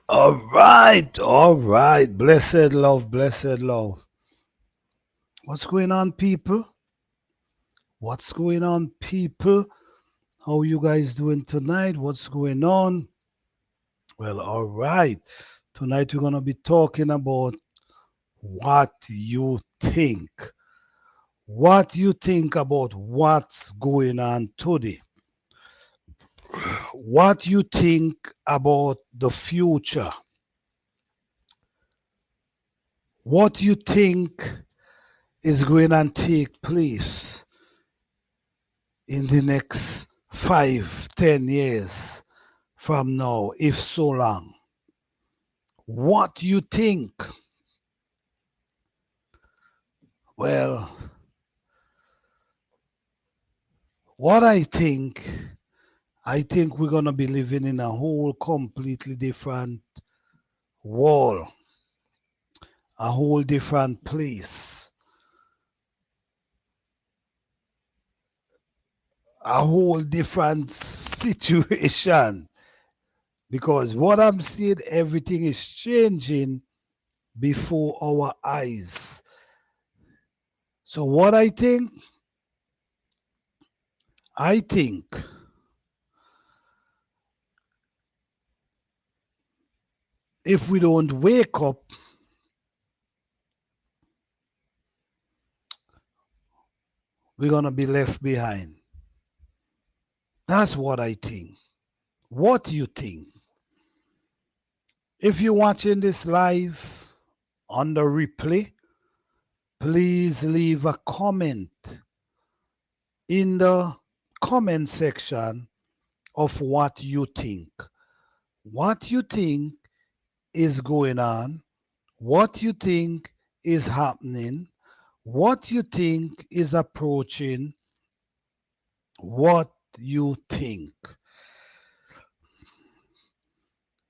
All right. Blessed love, blessed love. What's going on, people? What's going on, people? How you guys doing tonight? What's going on? Well, all right. Tonight we're gonna be talking about what you think. What you think about what's going on today. What you think about the future. What you think is going to take place in the next 5, 10 years from now, if so long. What you think? Well, what I think we're gonna be living in a whole completely different world, a whole different place, a whole different situation. Because what I'm seeing, everything is changing before our eyes. So what I think if we don't wake up, we're gonna be left behind. That's what I think. What do you think? If you're watching this live on the replay, please leave a comment in the comment section of what you think. What you think is going on, what you think is happening, what you think is approaching, what you think.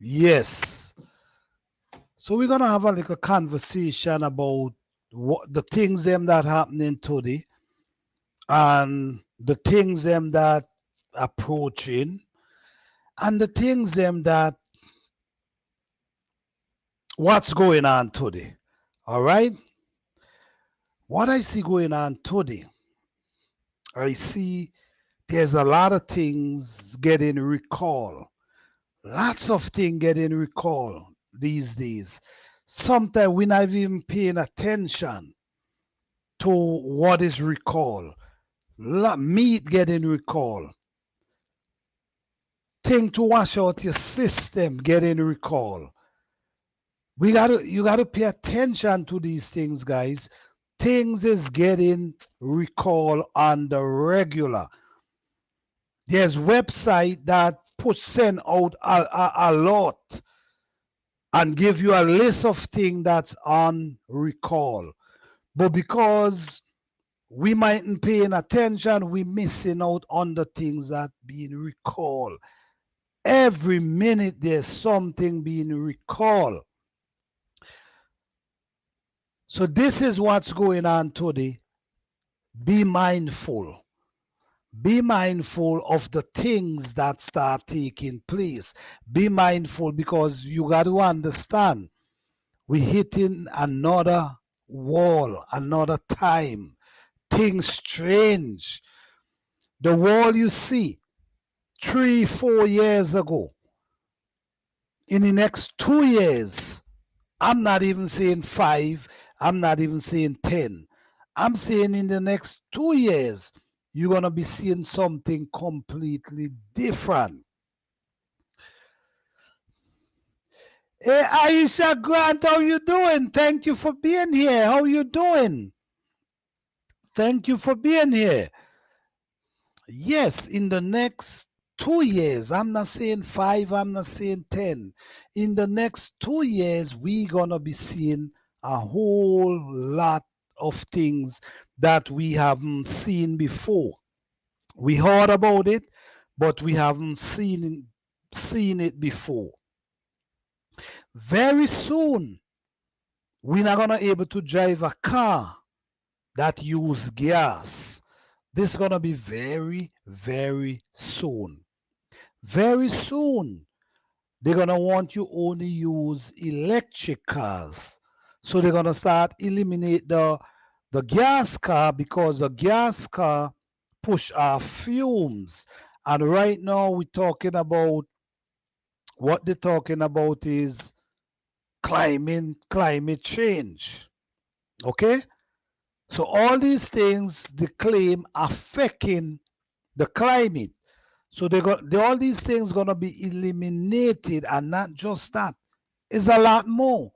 Yes. So we're gonna have a little conversation about what the things them that happening today and the things them that approaching and the things them that what's going on today. All right? What I see going on today, I see there's a lot of things getting recalled. Lots of things getting recalled these days. Sometimes we're not even paying attention to what is recalled. Meat getting recalled. Thing to wash out your system getting recalled. You gotta pay attention to these things, guys. Things is getting recalled on the regular. There's website that send out a lot and give you a list of things that's on recall. But because we mightn't paying attention, we missing out on the things that being recalled. Every minute there's something being recalled. So this is what's going on today. Be mindful. Be mindful of the things that start taking place. Be mindful because you got to understand we're hitting another wall, another time. Things change. The wall you see 3, 4 years ago, in the next 2 years, I'm not even saying five, I'm not even saying 10. I'm saying in the next 2 years, you're going to be seeing something completely different. Hey, Aisha Grant, how you doing? Thank you for being here. How you doing? Thank you for being here. Yes, in the next 2 years, I'm not saying five, I'm not saying 10. In the next 2 years, we're going to be seeing a whole lot of things that we haven't seen before. We heard about it, but we haven't seen it before. Very soon, we're not going to be able to drive a car that use gas. This is going to be very, very soon. Very soon, they're gonna want you only use electric cars. So they're gonna start eliminate the gas car because the gas car push off fumes. And right now we're talking about what they're talking about is climate change. Okay? So all these things they claim affecting the climate. So all these things gonna be eliminated, and not just that. It's a lot more.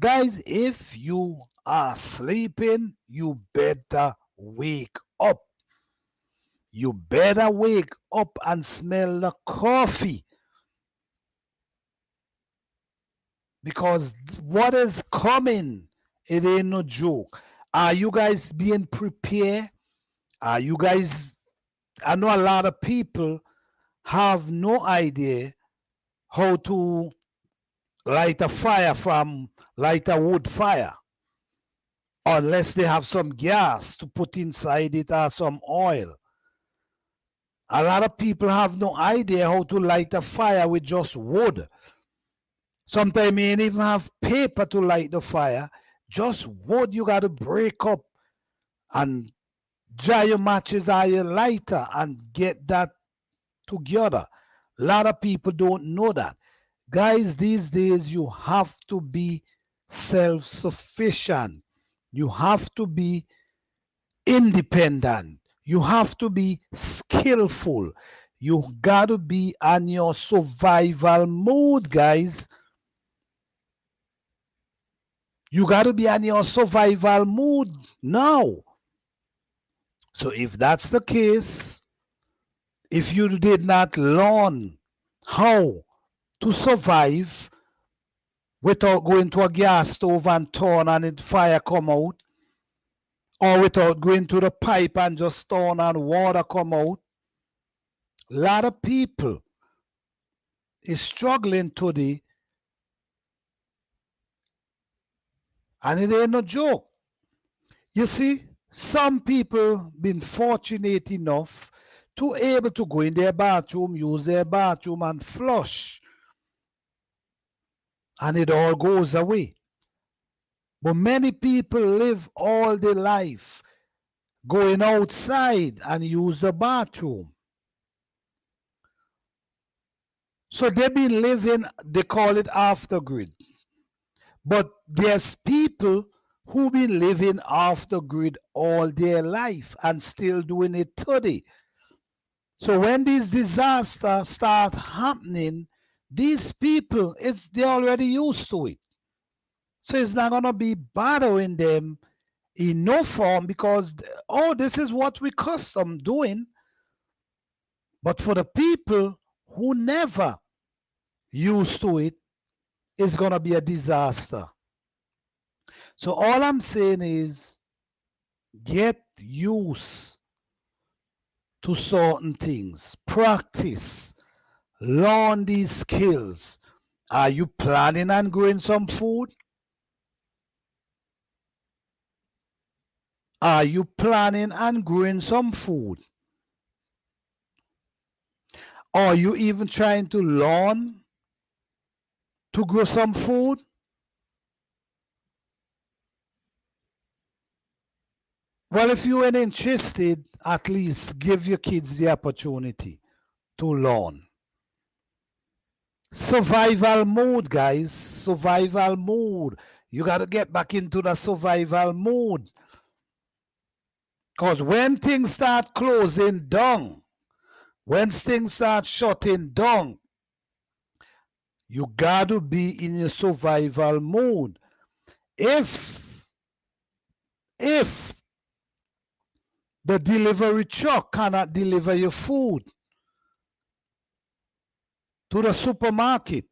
Guys, if you are sleeping, you better wake up. You better wake up and smell the coffee. Because what is coming, it ain't no joke. Are you guys being prepared? Are you guys, I know a lot of people have no idea how to light a fire from light a wood fire unless they have some gas to put inside it or some oil. A lot of people have no idea how to light a fire with just wood. Sometimes you ain't even have paper to light the fire. Just wood you got to break up and dry your matches or your lighter and get that together. A lot of people don't know that. Guys, these days you have to be self-sufficient. You have to be independent. You have to be skillful. You got to be on your survival mode, guys. You got to be on your survival mode now. So if that's the case, if you did not learn how to survive without going to a gas stove and turn and it fire come out, or without going to the pipe and just turn and water come out, a lot of people is struggling today, and it ain't no joke. You see, some people been fortunate enough to able to go in their bathroom, use their bathroom and flush, and it all goes away. But many people live all their life going outside and use the bathroom. So they've been living, they call it off the grid. But there's people who've been living off the grid all their life and still doing it today. So when these disasters start happening, these people, they're already used to it. So it's not gonna be bothering them in no form because, oh, this is what we custom doing. But for the people who never used to it, it's gonna be a disaster. So all I'm saying is get used to certain things, practice, learn these skills. Are you planning on growing some food? Are you planning on growing some food? Are you even trying to learn to grow some food? Well, if you ain't interested, at least give your kids the opportunity to learn. Survival mode, guys. Survival mode. You got to get back into the survival mode. Because when things start closing down, when things start shutting down, you got to be in your survival mode. If the delivery truck cannot deliver your food to the supermarket,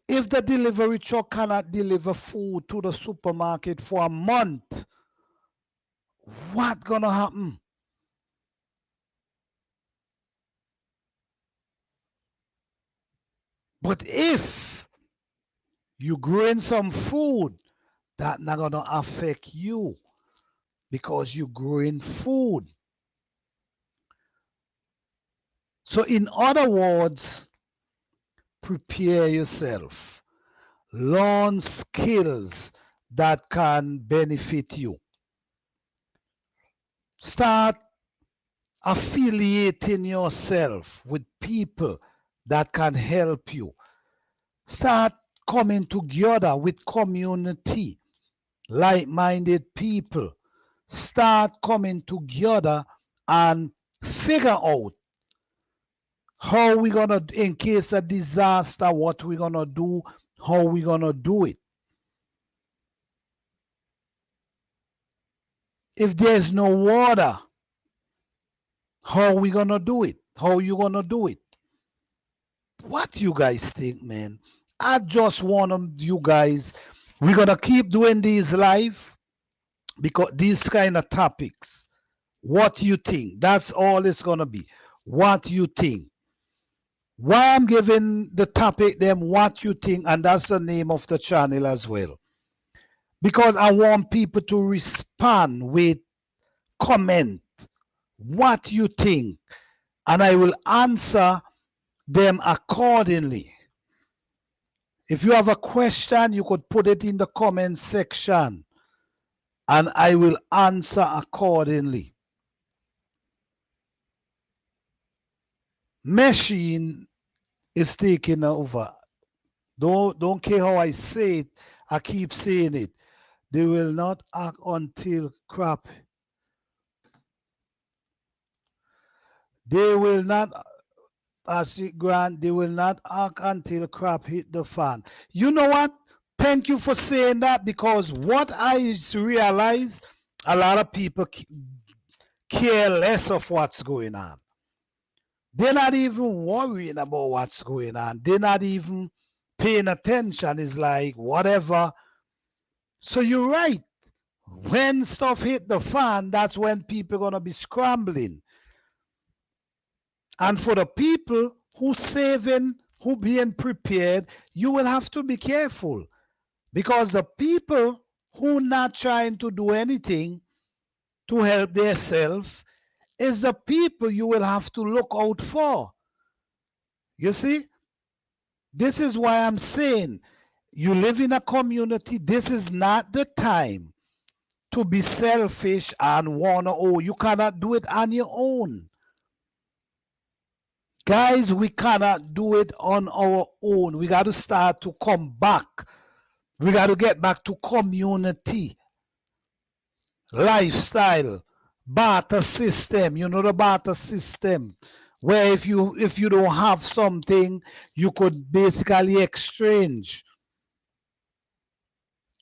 if the delivery truck cannot deliver food to the supermarket for a month, what's gonna happen? But if you growing some food, that's not gonna affect you because you're growing food. So in other words, prepare yourself. Learn skills that can benefit you. Start affiliating yourself with people that can help you. Start coming together with community, like-minded people. Start coming together and figure out how we're going to, in case of disaster, what we're going to do, how we're going to do it. If there's no water, how we going to do it? How you going to do it? What you guys think, man? I just want you guys, we're going to keep doing these live because these kind of topics. What you think? That's all it's going to be. What you think? Why I'm giving the topic them what you think, and that's the name of the channel as well. Because I want people to respond with comment what you think, and I will answer them accordingly. If you have a question, you could put it in the comment section and I will answer accordingly. Machine is taking over. Don't care how I say it, I keep saying it. They will not act until crap. They will not, as Grant, they will not act until crap hit the fan. You know what? Thank you for saying that, because what I realize, a lot of people care less of what's going on. They're not even worrying about what's going on. They're not even paying attention. It's like whatever. So you're right. When stuff hit the fan, that's when people are going to be scrambling. And for the people who saving, who being prepared, you will have to be careful. Because the people who not trying to do anything to help themselves is the people you will have to look out for. You see? This is why I'm saying you live in a community. This is not the time to be selfish and want to, oh, you cannot do it on your own. Guys, we cannot do it on our own. We got to start to come back. We got to get back to community, lifestyle, barter system. You know the barter system, where if you don't have something, you could basically exchange.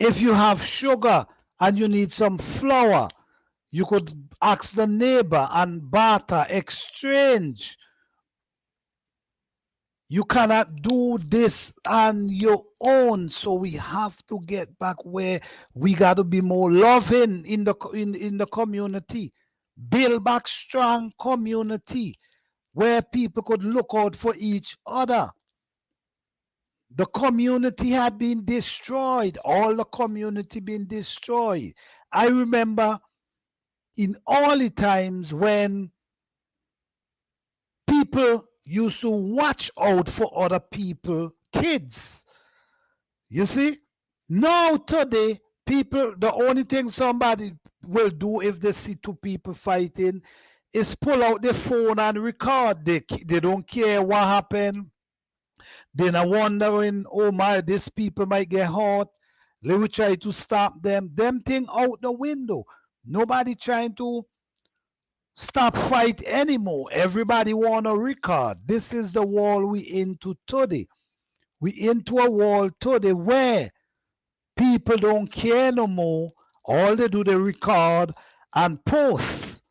If you have sugar and you need some flour, you could ask the neighbor and barter, exchange. You cannot do this on your own. So we have to get back where we got to be more loving in the community. Build back strong community where people could look out for each other. The community had been destroyed. All the community been destroyed. I remember in early times when people used to watch out for other people, kids. You see? Now today, people, the only thing somebody will do if they see two people fighting is pull out their phone and record. They don't care what happened. They're not wondering, oh my, these people might get hurt. Let me try to stop them. Them thing out the window. Nobody trying to stop fight anymore. Everybody want to record. This is the world we into today. We into a world today where people don't care no more. All they do, they record and post.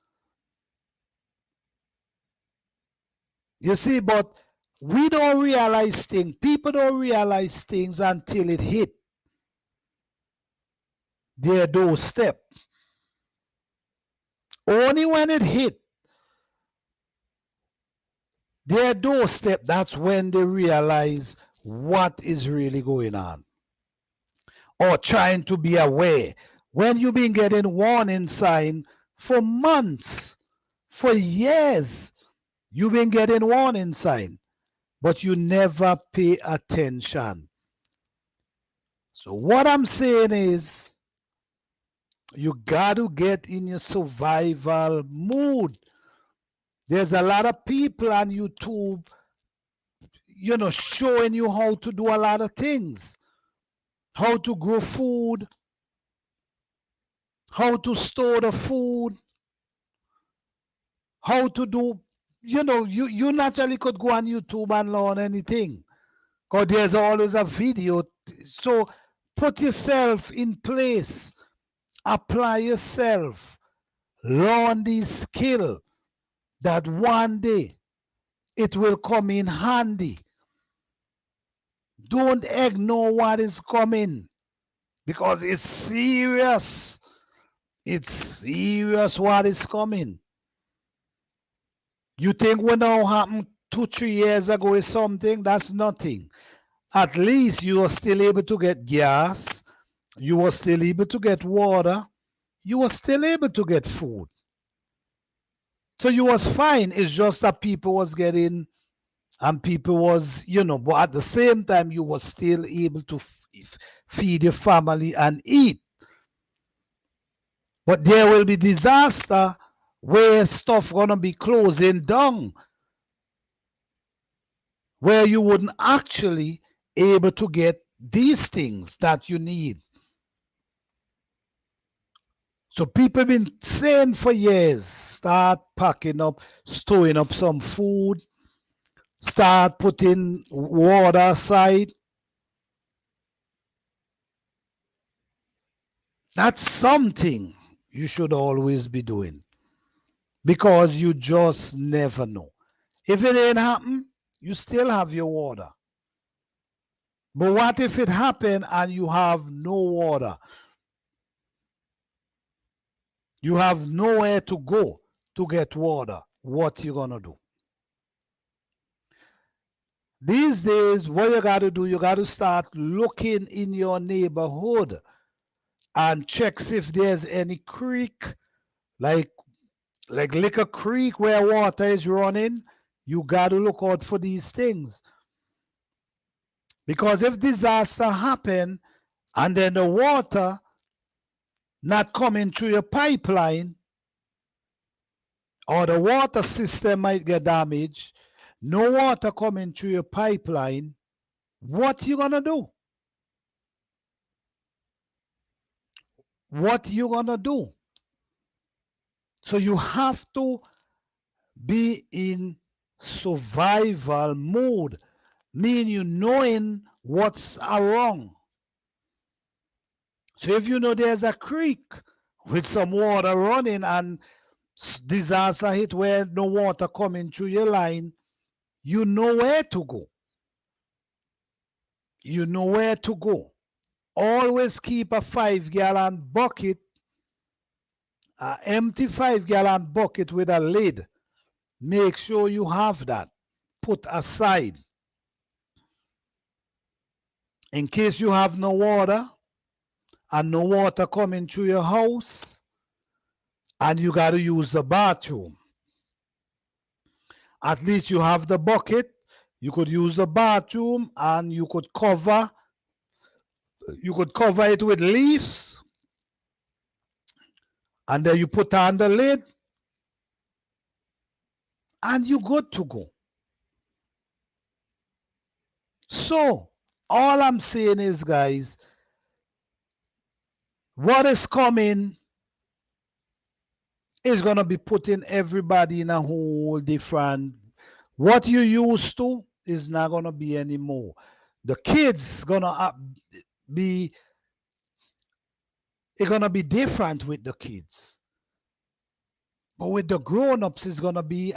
You see, but we don't realize things. People don't realize things until it hit their doorstep. Only when it hit their doorstep, that's when they realize what is really going on. Or trying to be aware. When you've been getting warning sign for months, for years, you've been getting warning sign. but you never pay attention. So what I'm saying is, you got to get in your survival mood. There's a lot of people on YouTube, showing you how to do a lot of things. How to grow food, how to store the food, how to do, you naturally could go on YouTube and learn anything. Because there's always a video. So put yourself in place. Apply yourself. Learn this skill that one day it will come in handy. Don't ignore what is coming because it's serious. It's serious what is coming. You think what now happened 2-3 years ago is something? That's nothing. At least you are still able to get gas. You were still able to get water. You were still able to get food. So you was fine. It's just that people was getting, and people was, but at the same time, you was still able to feed your family and eat. But there will be disaster where stuff gonna be closing down, where you wouldn't actually able to get these things that you need. So people been saying for years, start packing up, storing up some food, start putting water aside. That's something you should always be doing because you just never know. If it ain't happen, you still have your water. But what if it happened and you have no water? You have nowhere to go to get water. What you gonna do? These days, what you got to do, you got to start looking in your neighborhood and checks if there's any creek, like Liquor Creek where water is running. You got to look out for these things. Because if disaster happen and then the water not coming through your pipeline or the water system might get damaged, no water coming through your pipeline, what you gonna do? What you gonna do? So you have to be in survival mode, meaning you knowing what's wrong. So if you know there's a creek with some water running and disaster hit where no water coming through your line, you know where to go. You know where to go. Always keep a 5-gallon bucket, an empty 5-gallon bucket with a lid. Make sure you have that put aside in case you have no water and no water coming through your house and you got to use the bathroom. At least you have the bucket. You could use the bathroom and you could cover it with leaves, and then you put on the lid and you're good to go. So all I'm saying is, guys, what is coming is going to be putting everybody in a whole different, what you used to is not going to be anymore. The kids going to be, it's going to be different with the kids. But with the grown-ups, it's going to be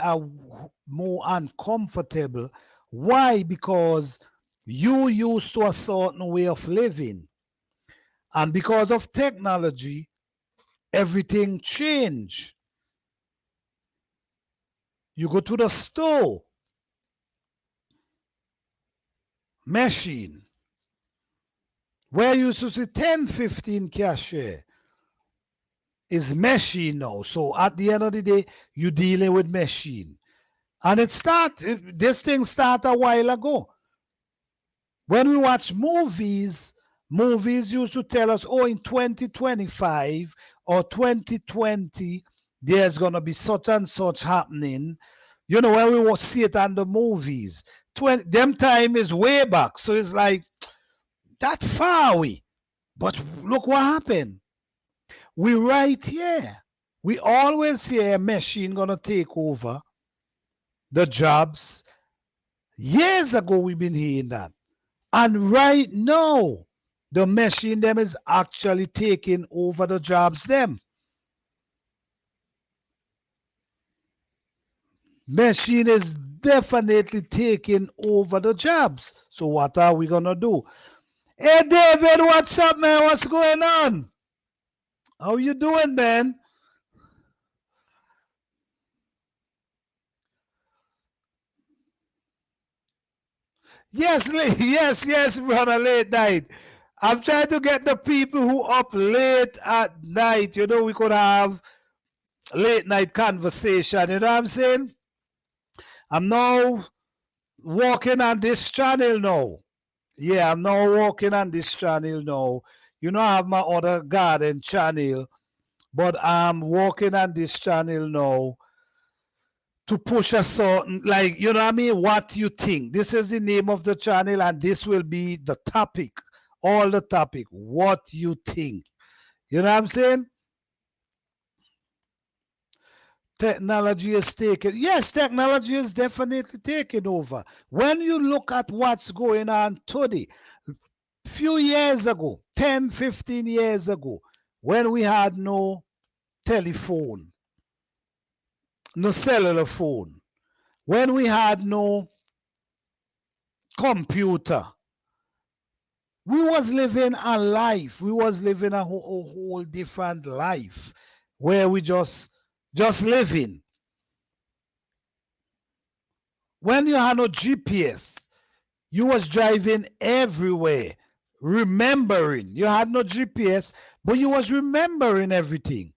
more uncomfortable. Why? Because you used to a certain way of living. And because of technology, everything changed. You go to the store, machine, where you used to see 10, 15 cashier, is machine now. So at the end of the day, you're dealing with machine. And this thing started a while ago. When we watch movies used to tell us, oh, in 2025 or 2020, there's going to be such and such happening. You know, when we will see it on the movies, them time is way back. So it's like, that far away. But look what happened. We right here. We always hear a machine going to take over the jobs. Years ago, we've been hearing that. And right now, the machine them is actually taking over the jobs them. Machine is definitely taking over the jobs. So what are we gonna do? Hey David, what's up, man? What's going on? How you doing, man? Yes, yes, brother, late night. I'm trying to get the people who up late at night. You know, we could have late night conversation. You know what I'm saying? I'm now walking on this channel now. Yeah, I'm now walking on this channel now. You know, I have my other garden channel, but I'm walking on this channel now to push a certain, like, you know what I mean? What you think. This is the name of the channel, and this will be the topic, all the topic. What you think. You know what I'm saying? Technology is taking, yes, technology is definitely taking over. When you look at what's going on today, few years ago, 10, 15 years ago, when we had no telephone, no cellular phone, when we had no computer, we was living a life. We was living a whole different life where we just living. When you had no GPS, you was driving everywhere, remembering. You had no GPS, but you was remembering everything.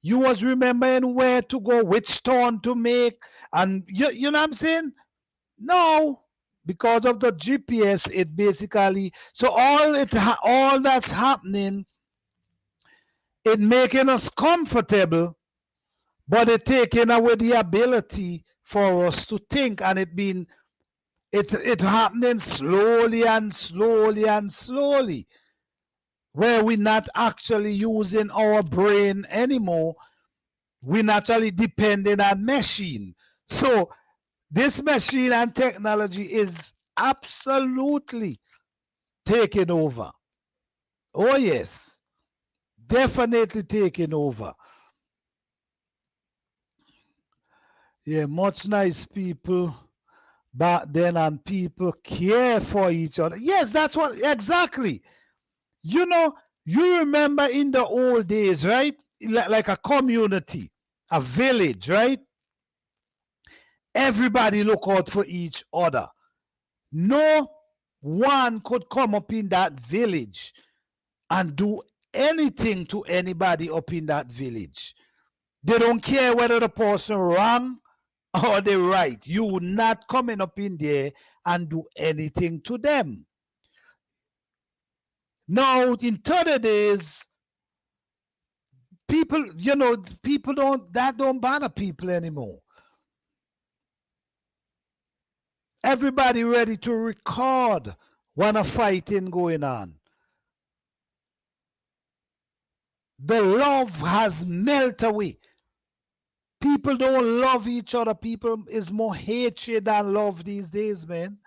You was remembering where to go, which turn to make, and you know what I'm saying? No, because of the GPS, it basically, so all that's happening, it making us comfortable, but it taking away the ability for us to think, and it happening slowly and slowly and slowly, where we're not actually using our brain anymore. We're not actually depending on machine. So this machine and technology is absolutely taking over. Oh yes, definitely taking over. Yeah, much nice people back then, and people care for each other. Yes, that's what exactly. You know, you remember in the old days, right? Like a community, a village, right? Everybody look out for each other. No one could come up in that village and do anything to anybody up in that village. They don't care whether the person wrong or they right. You not coming up in there and do anything to them. Now, in 30 days, people, you know, people don't bother people anymore. Everybody ready to record when a fighting going on. The love has melted away. People don't love each other. People is more hatred than love these days, man.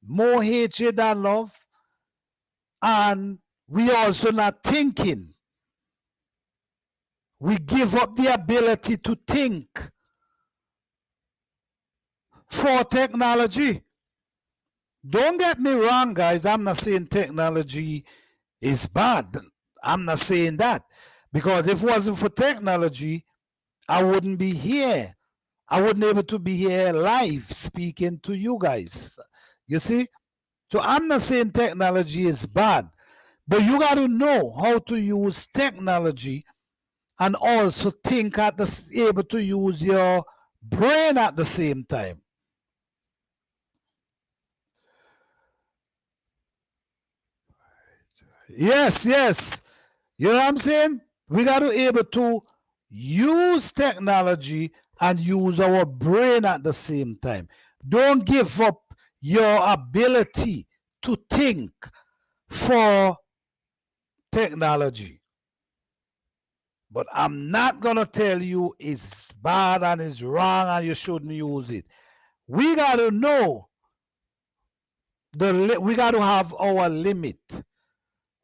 More hatred than love. And we also not thinking. We give up the ability to think for technology. Don't get me wrong, guys. I'm not saying technology is bad. I'm not saying that. Because if it wasn't for technology, I wouldn't be here. I wouldn't be able to be here live speaking to you guys. You see? So I'm not saying technology is bad, but you got to know how to use technology and also think able to use your brain at the same time. Yes, yes. You know what I'm saying? We got to be able to use technology and use our brain at the same time. Don't give up your ability to think for technology. But I'm not going to tell you it's bad and it's wrong and you shouldn't use it. We got to know we got to have our limit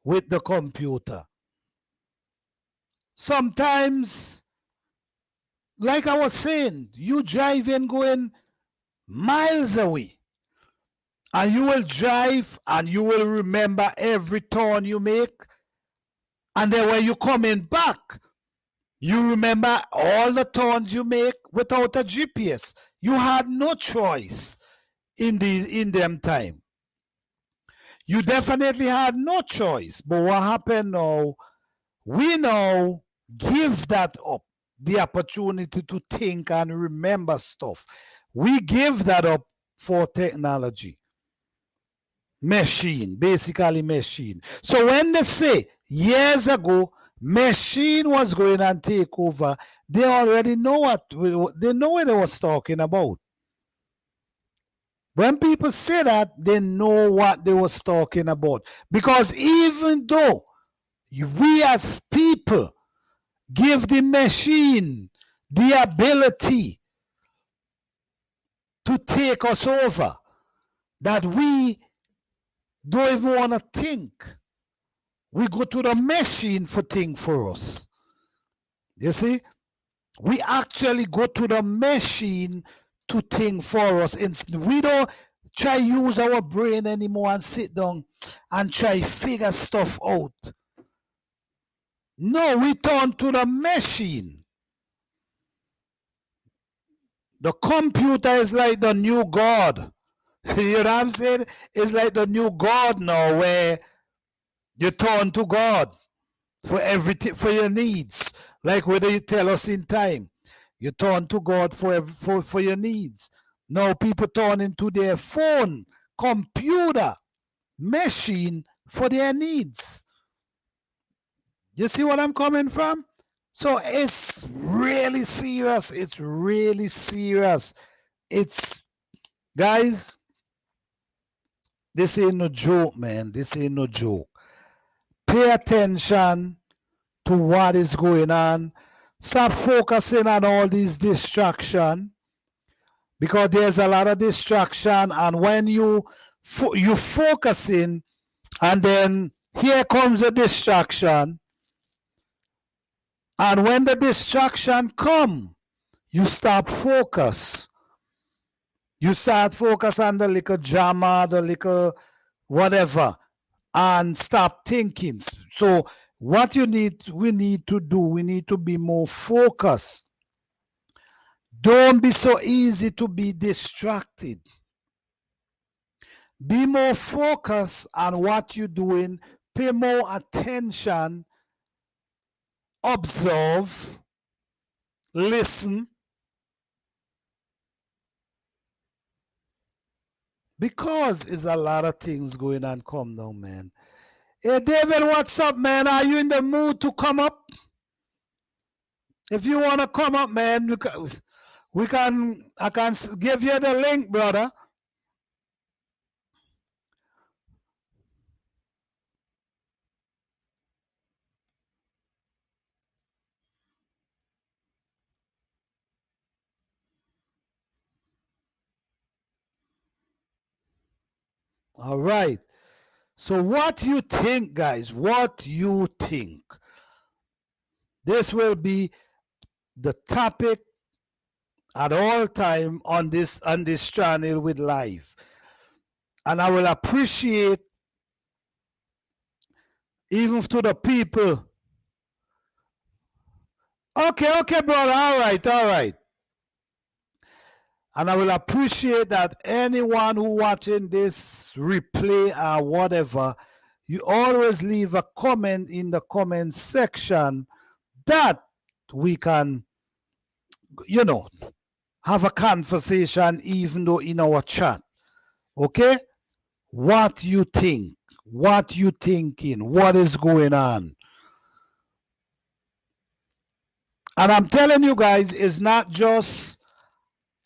with the computer. Sometimes, like I was saying, you driving going miles away, and you will drive and you will remember every turn you make, and then when you coming back, you remember all the turns you make without a GPS. You had no choice in them time. You definitely had no choice. But what happened now? We now give that up, the opportunity to think and remember stuff. We give that up for technology. Machine, basically machine. So when they say years ago, machine was going and take over, they already know what they was talking about. When people say that, they know what they was talking about. Because even though we as people give the machine the ability to take us over, that we don't even want to think. We go to the machine for think for us. You see? We actually go to the machine to think for us. We don't try use our brain anymore and sit down and try figure stuff out. No, we turn to the machine. The computer is like the new God. You know what I'm saying? It's like the new God now, where you turn to God for everything, for your needs. Like whether you tell us in time, you turn to God for your needs. Now people turn into their phone, computer, machine for their needs. You see what I'm coming from? So it's really serious. It's really serious. It's, guys, this ain't no joke, man. This ain't no joke. Pay attention to what is going on. Stop focusing on all these distractions, because there's a lot of distraction, and when you focusing, and then here comes a distraction, and when the distraction come, you stop focus. You start focus on the little drama, the little whatever, and stop thinking. So what we need to do, we need to be more focused. Don't be so easy to be distracted. Be more focused on what you're doing. Pay more attention. Observe. Listen. Because there's a lot of things going on. Come now, man. Hey, David, what's up, man? Are you in the mood to come up? If you want to come up, man, I can give you the link, brother. All right. So what you think, guys? What you think? This will be the topic at all time on this channel with live. And I will appreciate even to the people. Okay, brother. All right. And I will appreciate that anyone who watching this replay or whatever, you always leave a comment in the comment section that we can, have a conversation even though in our chat. Okay? What you think? What you thinking? What is going on? And I'm telling you guys, it's not just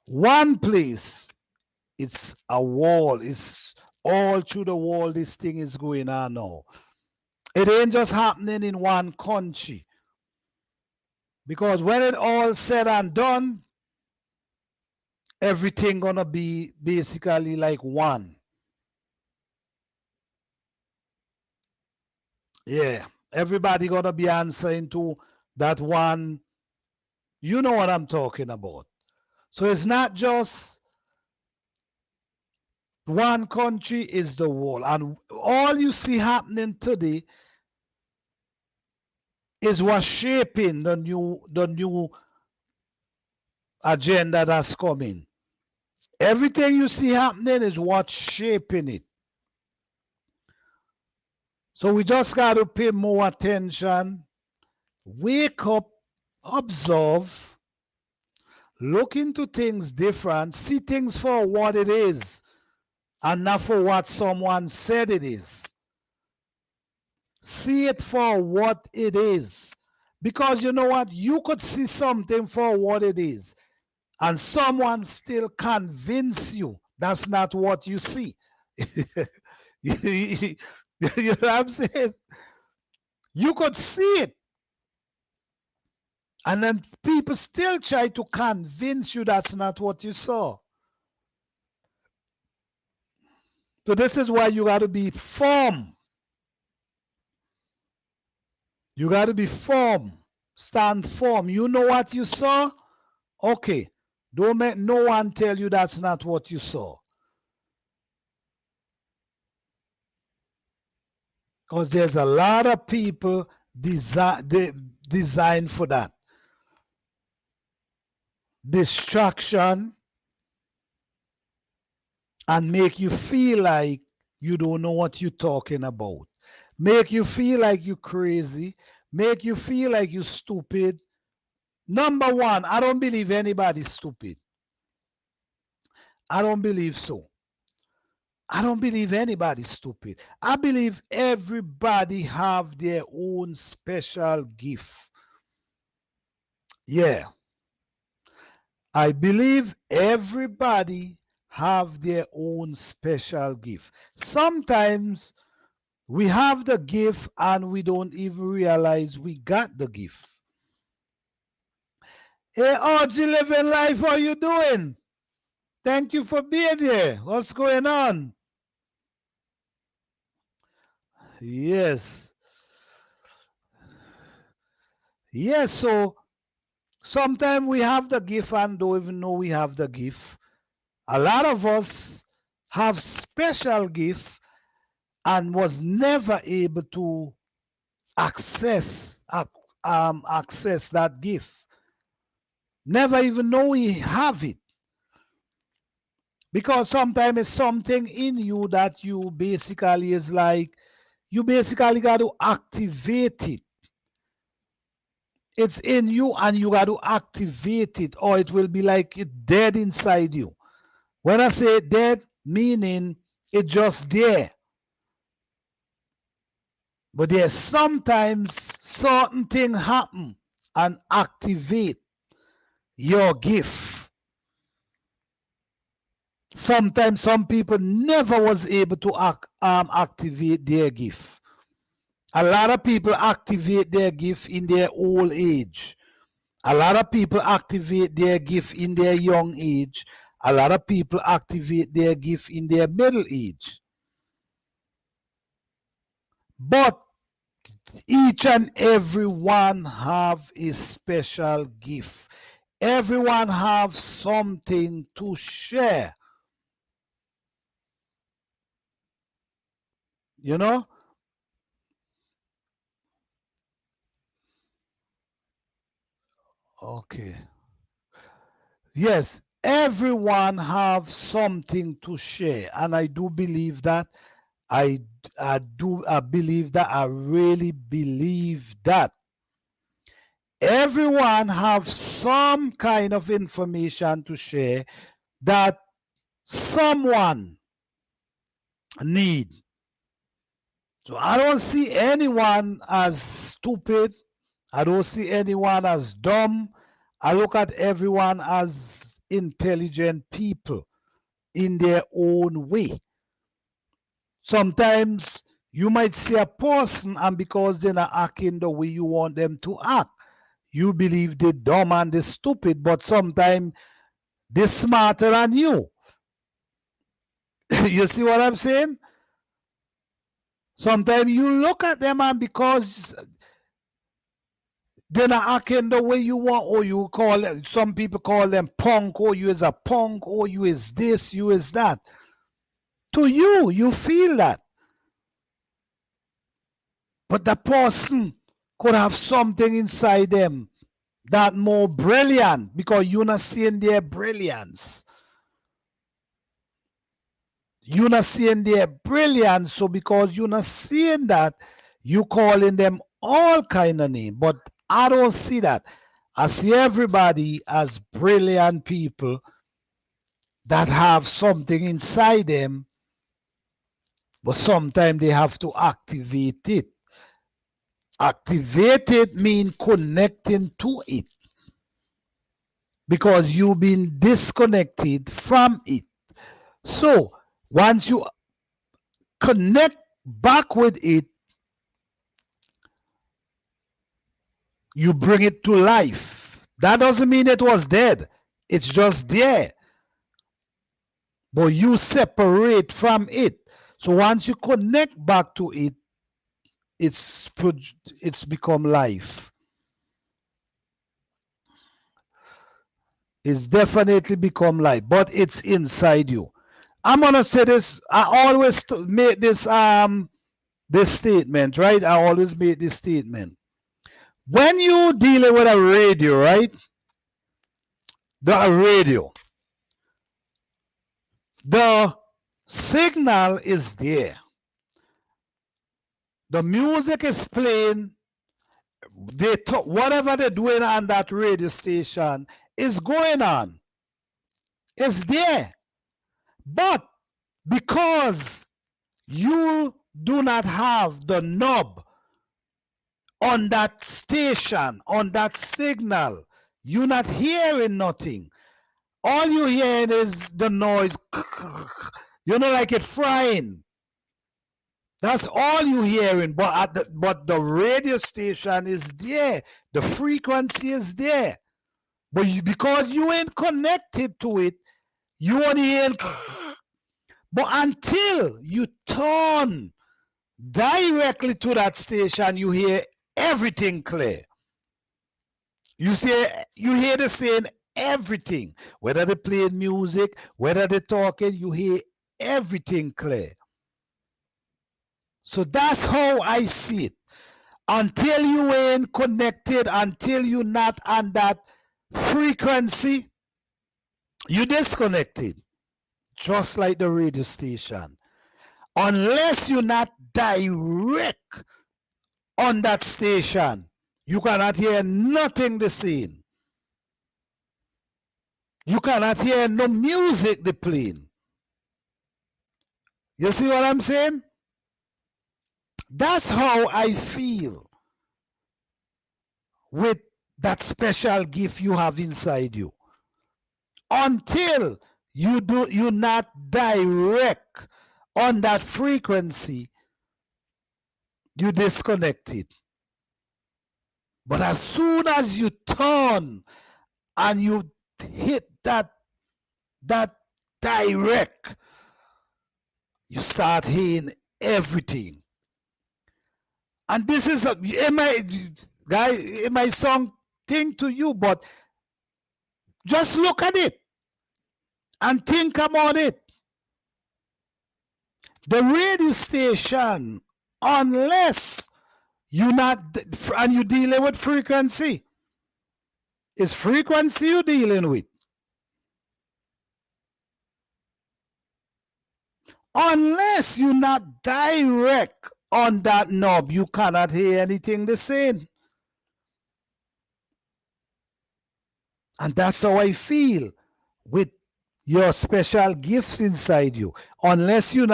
one place. It's a wall. It's all through the world this thing is going on now. It ain't just happening in one country. Because when it all said and done, everything gonna be basically like one. Yeah. Everybody gonna be answering to that one. You know what I'm talking about. So it's not just one country, is the world. And all you see happening today is what's shaping the new agenda that's coming. Everything you see happening is what's shaping it. So we just got to pay more attention, wake up, observe, look into things different, see things for what it is and not for what someone said it is. See it for what it is. Because you know what? You could see something for what it is, and someone still convince you that's not what you see. You know what I'm saying? You could see it, and then people still try to convince you that's not what you saw. So this is why you got to be firm. You got to be firm. Stand firm. You know what you saw? Okay. Don't make no one tell you that's not what you saw. Because there's a lot of people designed for that. Distraction, and make you feel like you don't know what you're talking about. Make you feel like you're crazy. Make you feel like you're stupid. Number one, I don't believe anybody's stupid. I don't believe so. I don't believe anybody's stupid. I believe everybody have their own special gift. Yeah. I believe everybody have their own special gift. Sometimes we have the gift and we don't even realize we got the gift. Hey, OG Living Life, how you doing? Thank you for being here. What's going on? Yes. Yes, so sometimes we have the gift and don't even know we have the gift. A lot of us have special gift and was never able to access access that gift. Never even know we have it. Because sometimes it's something in you that you basically is like, you basically got to activate it. It's in you and you got to activate it, or it will be like it dead inside you. When I say dead, meaning it's just there. But there's sometimes certain things happen and activate your gift. Sometimes some people never was able to activate their gift. A lot of people activate their gift in their old age. A lot of people activate their gift in their young age. A lot of people activate their gift in their middle age. But each and every one have a special gift. Everyone have something to share. You know? Okay. Yes, everyone have something to share, and I do believe that. I I believe that. I really believe that Everyone have some kind of information to share that someone need. So I don't see anyone as stupid. I don't see anyone as dumb. I look at everyone as intelligent people in their own way. Sometimes you might see a person, and because they're not acting the way you want them to act, you believe they're dumb and they're stupid, but sometimes they're smarter than you. You see what I'm saying? Sometimes you look at them, and because they're not acting the way you want, or you call them, some people call them punk, or you is a punk, or you is this, you is that. To you, you feel that. But the person could have something inside them that more brilliant, because you're not seeing their brilliance. You're not seeing their brilliance, so because you're not seeing that, you calling them all kind of names. But I don't see that. I see everybody as brilliant people that have something inside them, but sometimes they have to activate it. Activate it means connecting to it, because you've been disconnected from it. So once you connect back with it, you bring it to life. That doesn't mean it was dead. It's just there. But you separate from it. So once you connect back to it, it's become life. It's definitely become life, but it's inside you. I'm gonna say this. I always make this statement, right? I always make this statement. When you dealing with a radio, right? The radio, the signal is there. The music is playing. Whatever they're doing on that radio station is going on. It's there. But because you do not have the knob on that station, on that signal, you're not hearing nothing. All you hearing is the noise. You know, like it frying. That's all you hearing. But the radio station is there. The frequency is there. But because you ain't connected to it, you only hear. But until you turn directly to that station, you hear everything clear. You hear the saying everything. Whether they playing music, whether they're talking, you hear everything clear. So that's how I see it. Until you ain't connected, until you're not on that frequency, you disconnected. Just like the radio station. Unless you're not direct on that station, you cannot hear nothing they saying. You cannot hear no music they playing. You see what I'm saying? That's how I feel with that special gift you have inside you. Until you're not direct on that frequency, you disconnect it. But as soon as you turn and you hit that direct, you start hearing everything. And this is it might sound thing to you, but just look at it and think about it. The radio station, unless you're not, and you're dealing with frequency, it's frequency you're dealing with. Unless you're not direct on that knob, you cannot hear anything they're saying. And that's how I feel with your special gifts inside you. Unless you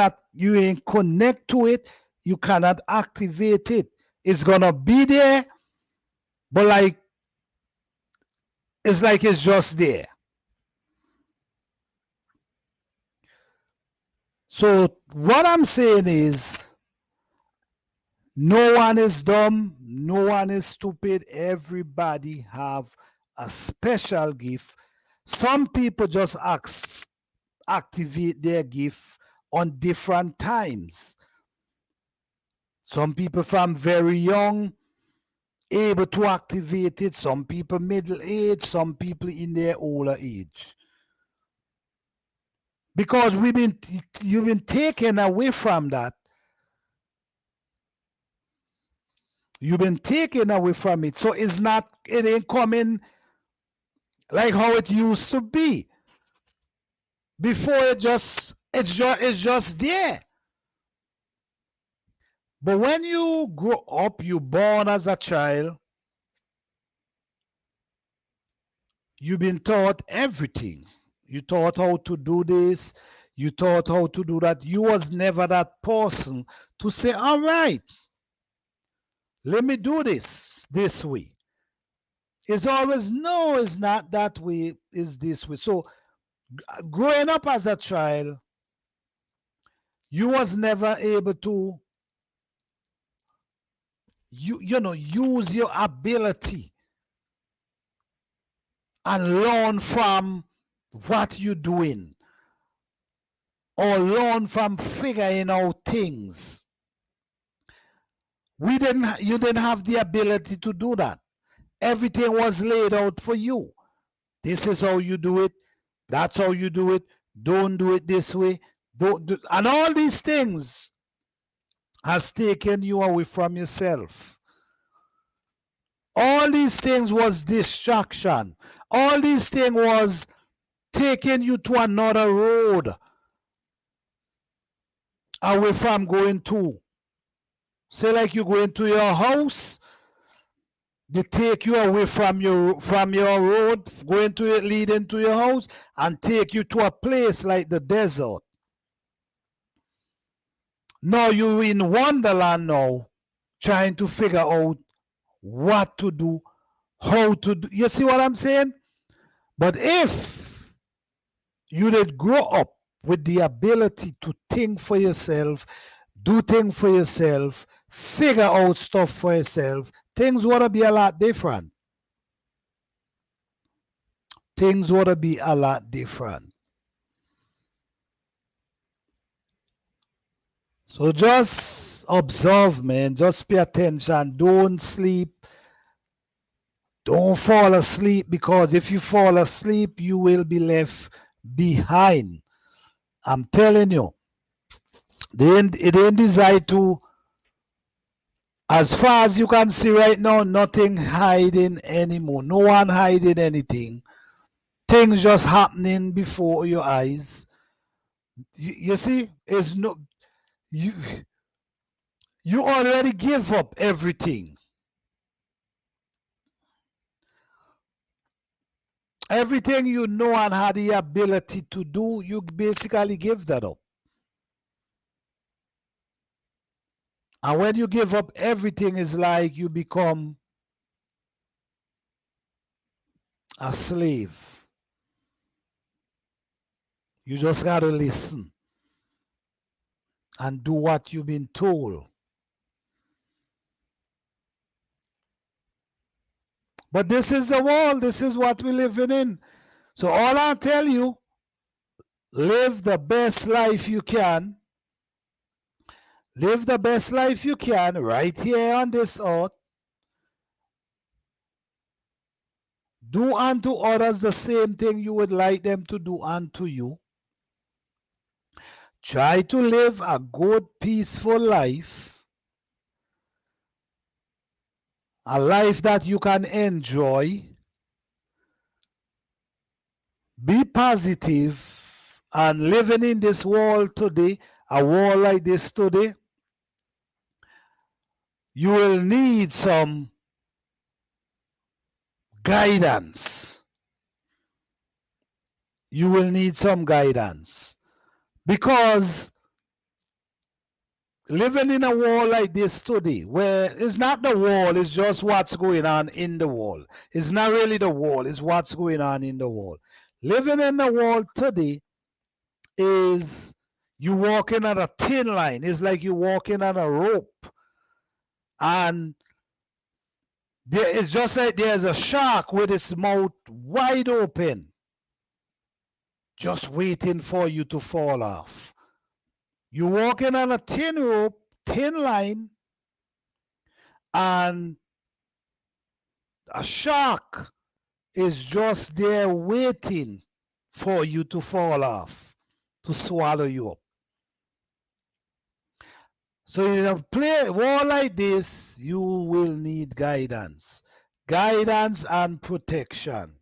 ain't connect to it, you cannot activate it. It's gonna be there, but like it's just there. So what I'm saying is, no one is dumb, no one is stupid. Everybody have a special gift. Some people just activate their gift on different times. Some people from very young able to activate it. Some people middle age. Some people in their older age. Because you've been taken away from that. You've been taken away from it. So it ain't coming like how it used to be. Before it's just there. But when you grow up, you born as a child, you've been taught everything. You taught how to do this, you taught how to do that. You was never that person to say, all right, let me do this way. It's always, no, it's not that way, it's this way. So growing up as a child, you was never able to use your ability and learn from what you're doing, or learn from figuring out things. You didn't have the ability to do that. Everything was laid out for you. This is how you do it. That's how you do it. Don't do it this way. And all these things has taken you away from yourself. All these things was distraction. All these things was taking you to another road away from going to. Say like you go into your house, they take you away from your road, going to lead into your house, and take you to a place like the desert. Now you're in Wonderland now, trying to figure out what to do, how to do. You see what I'm saying? But if you did grow up with the ability to think for yourself, do things for yourself, figure out stuff for yourself, things would be a lot different. Things would be a lot different. So just observe, man. Just pay attention. Don't sleep. Don't fall asleep, because if you fall asleep, you will be left behind. I'm telling you. It ain't designed to, as far as you can see right now, nothing hiding anymore. No one hiding anything. Things just happening before your eyes. You see, it's no you already give up everything. Everything you know and had the ability to do, you basically give that up. And when you give up everything, it's like you become a slave. You just got to listen and do what you've been told. But this is the world. This is what we're living in. So all I tell you, live the best life you can. Live the best life you can right here on this earth. Do unto others the same thing you would like them to do unto you. Try to live a good, peaceful life. A life that you can enjoy. Be positive, and living in this world today, a world like this today, you will need some guidance. you will need some guidance. Because living in a world like this today, where it's not the wall, it's just what's going on in the wall. It's not really the wall, it's what's going on in the wall. Living in the world today is you walking on a thin line. It's like you walking on a rope. And it's just like there's a shark with its mouth wide open, just waiting for you to fall off. You're walking on a thin rope, thin line, and a shark is just there waiting for you to fall off, to swallow you up. So in a war like this, you will need guidance. Guidance and protection.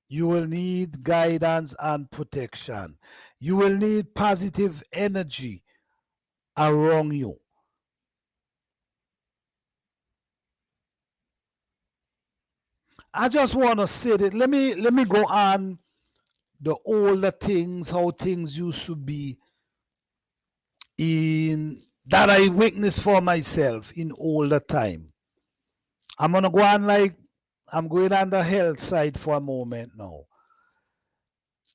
You will need guidance and protection. You will need positive energy around you. I just want to say that let me go on the older things, how things used to be in that I witnessed for myself in older time. I'm gonna go on like I'm going on the health side for a moment now.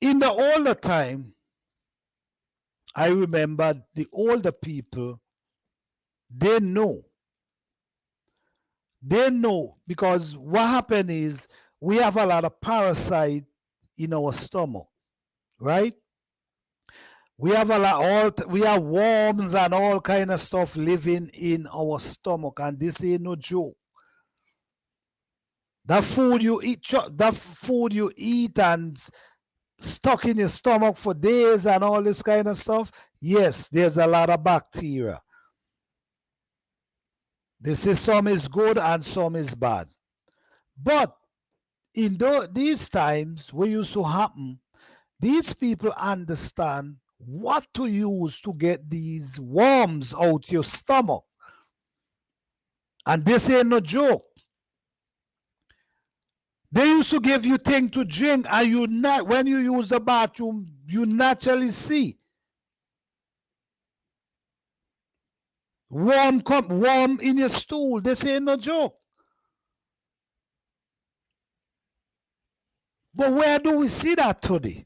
In the older time, I remember the older people, they know because what happened is we have a lot of parasite in our stomach, right? We have we have worms and all kind of stuff living in our stomach, and this ain't no joke. That food you eat and stuck in your stomach for days and all this kind of stuff, yes, there's a lot of bacteria. They say some is good and some is bad. But in these times, what used to happen, these people understand what to use to get these worms out your stomach. And this ain't no joke. They used to give you things to drink, and when you use the bathroom, you naturally see worm in your stool. This ain't no joke. But where do we see that today?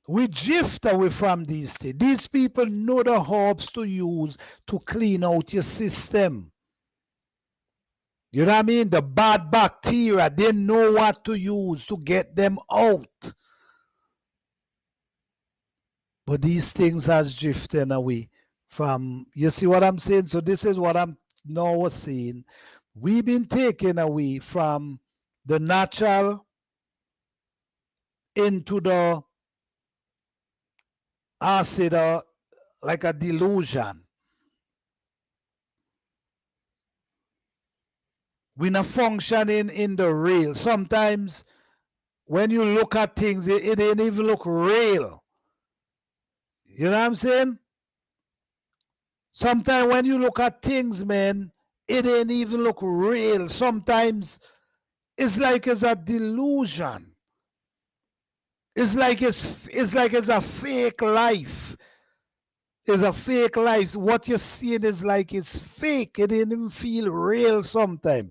We drift away from these things. These people know the herbs to use to clean out your system. You know what I mean? The bad bacteria, they know what to use to get them out. But these things has drifted away from, you see what I'm saying? So this is what I'm now saying. We've been taken away from the natural into the acid, like a delusion. We're not functioning in the real. Sometimes when you look at things, it ain't even look real. You know what I'm saying? Sometimes when you look at things, man, it ain't even look real. Sometimes it's like it's a delusion. It's like it's a fake life. It's a fake life. What you're seeing is like it's fake. It didn't even feel real sometimes.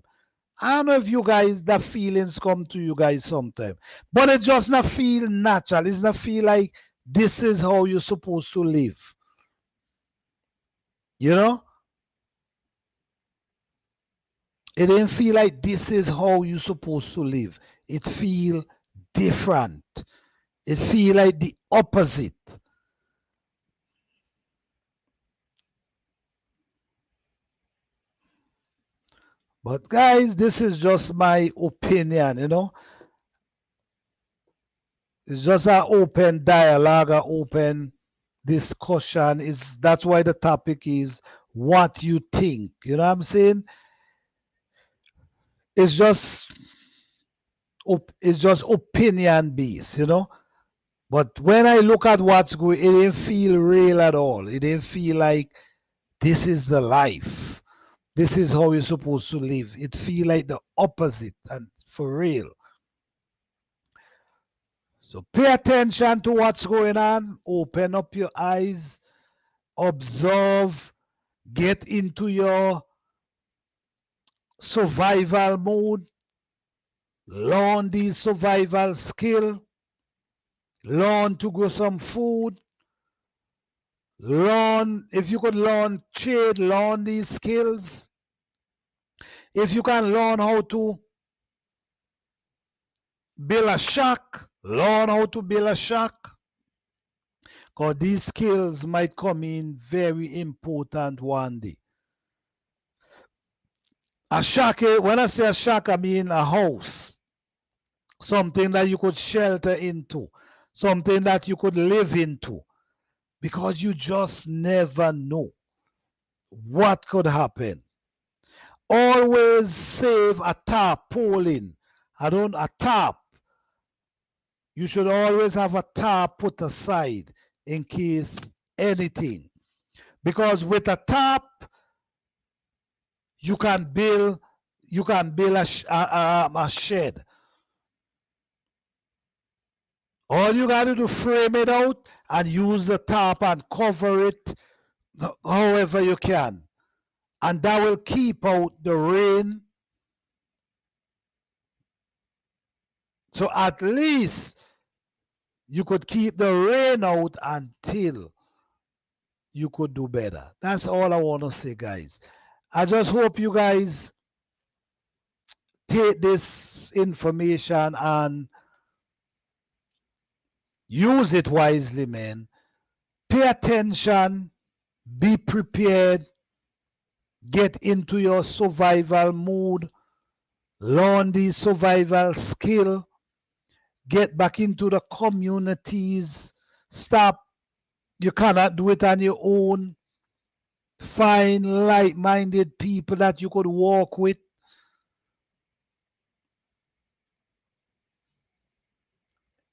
I don't know if you guys, that feelings come to you guys sometime. But it just not feel natural. It's not feel like this is how you're supposed to live. You know? It didn't feel like this is how you're supposed to live. It feel different. It feel like the opposite. But guys, this is just my opinion, you know. It's just an open dialogue, an open discussion. That's why the topic is what you think. You know what I'm saying? It's just opinion based, you know. But when I look at what's going, it didn't feel real at all. It didn't feel like this is the life. this is how you're supposed to live. It feel like the opposite, and for real. So pay attention to what's going on. Open up your eyes, observe, get into your survival mode, learn these survival skill, learn to grow some food, learn, if you could learn trade, learn these skills. If you can learn how to build a shack, learn how to build a shack. Because these skills might come in very important one day. A shack, when I say a shack, I mean a house. Something that you could shelter into. Something that you could live into. Because you just never know what could happen. Always save a tarpaulin. A tarp. You should always have a tarp put aside in case anything. Because with a tarp, you can build a shed. All you got to do, frame it out and use the tarp and cover it however you can. And that will keep out the rain. So at least you could keep the rain out until you could do better. That's all I want to say, guys. I just hope you guys take this information and use it wisely, man. Pay attention, be prepared, get into your survival mood, learn these survival skill, get back into the communities. Stop. You cannot do it on your own. Find like-minded people that you could walk with.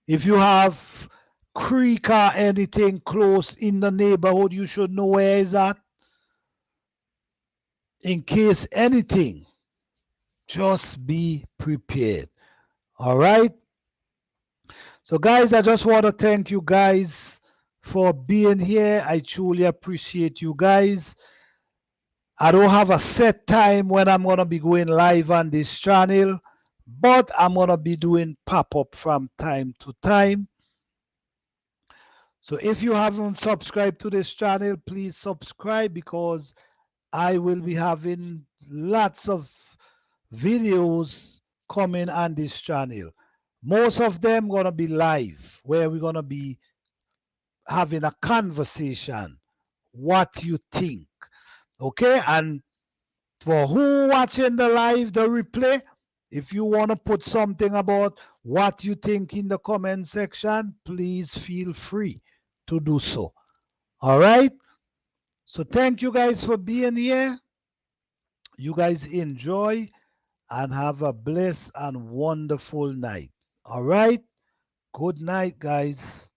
If you have creek or anything close in the neighborhood, you should know where is that. In case anything, just be prepared. All right. So guys, I just want to thank you guys for being here. I truly appreciate you guys. I don't have a set time when I'm going to be going live on this channel, but I'm going to be doing pop-up from time to time. So if you haven't subscribed to this channel, please subscribe, because I will be having lots of videos coming on this channel. Most of them going to be live, where we're going to be having a conversation. What you think? Okay, and for who watching the live, the replay, if you want to put something about what you think in the comment section, please feel free to do so. All right. So thank you guys for being here. You guys enjoy and have a blessed and wonderful night. All right. Good night, guys.